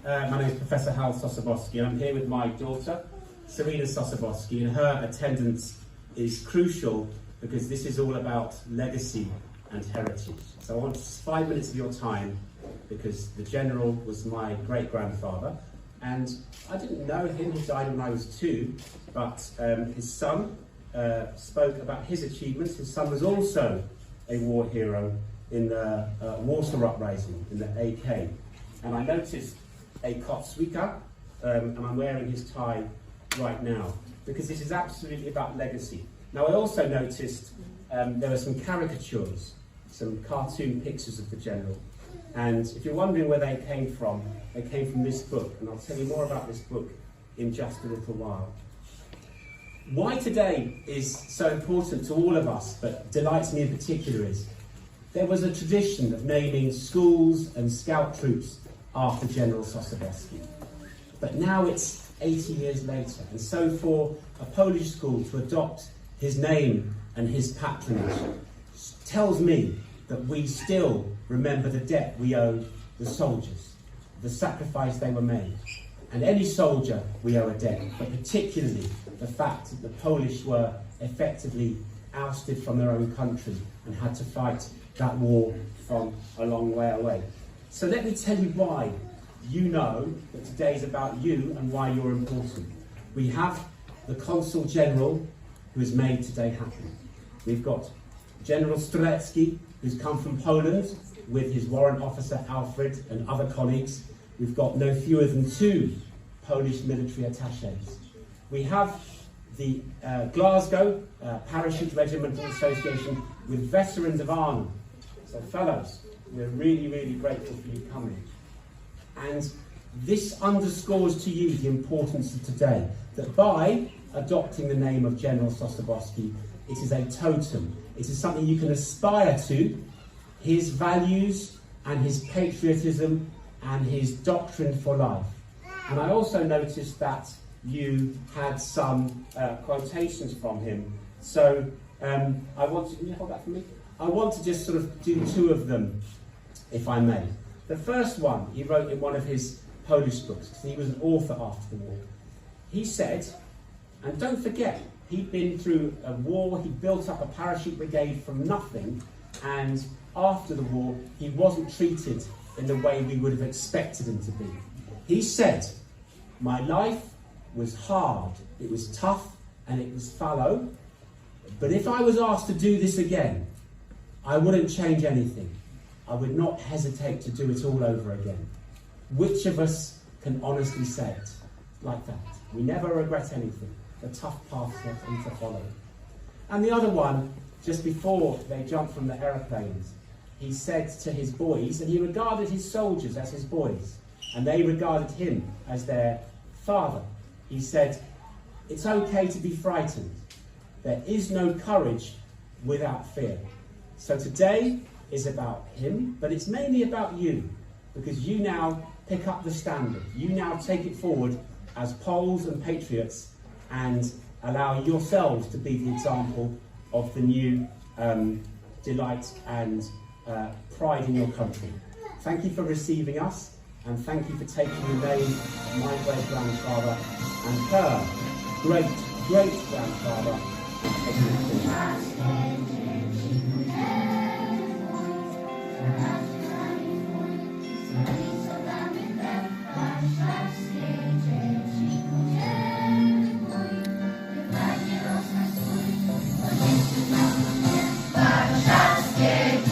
My name is Professor Hal Sosabowski, and I'm here with my daughter, Serena Sosabowski, and her attendance is crucial because this is all about legacy and heritage. So I want 5 minutes of your time because the General was my great-grandfather, and I didn't know him. He died when I was 2, but his son spoke about his achievements. His son was also a war hero in the Warsaw Uprising, in the AK. And I noticed a Kotswika, and I'm wearing his tie right now, because this is absolutely about legacy. Now, I also noticed there were some caricatures, some cartoon pictures of the General. And if you're wondering where they came from this book, and I'll tell you more about this book in just a little while. Why today is so important to all of us, but delights me in particular, is there was a tradition of naming schools and scout troops after General Sosabowski. But now it's 80 years later, and so for a Polish school to adopt his name and his patronage tells me that we still remember the debt we owe the soldiers, the sacrifice they were made. And any soldier we owe a debt, but particularly the fact that the Polish were effectively ousted from their own country and had to fight that war from a long way away. So let me tell you why you know that today is about you and why you're important. We have the Consul General who has made today happen. We've got General Strzelecki, who's come from Poland with his warrant officer Alfred and other colleagues. We've got no fewer than 2 Polish military attaches. We have the Glasgow Parachute Regimental Association with veterans of Arnhem. So fellows, we're really, really grateful for you coming. And this underscores to you the importance of today, that by adopting the name of General Sosabowski, it is a totem. It is something you can aspire to, his values and his patriotism and his doctrine for life. And I also noticed that you had some quotations from him. So can you hold that for me? I want to just sort of do 2 of them, if I may. The first one he wrote in one of his Polish books, because he was an author after the war. He said, and don't forget, he'd been through a war, he built up a parachute brigade from nothing, and after the war, he wasn't treated in the way we would have expected him to be. He said, "My life was hard, it was tough, and it was fallow, but if I was asked to do this again, I wouldn't change anything. I would not hesitate to do it all over again." Which of us can honestly say it like that? We never regret anything. The tough paths to follow. And the other one, just before they jumped from the aeroplanes, he said to his boys, and he regarded his soldiers as his boys, and they regarded him as their father. He said, "It's okay to be frightened. There is no courage without fear." So today is about him, but it's mainly about you, because you now pick up the standard. You now take it forward as Poles and patriots and allow yourselves to be the example of the new delight and pride in your country. Thank you for receiving us, and thank you for taking the name of my great-grandfather and her great-great-grandfather and taking it forward. Warszawskie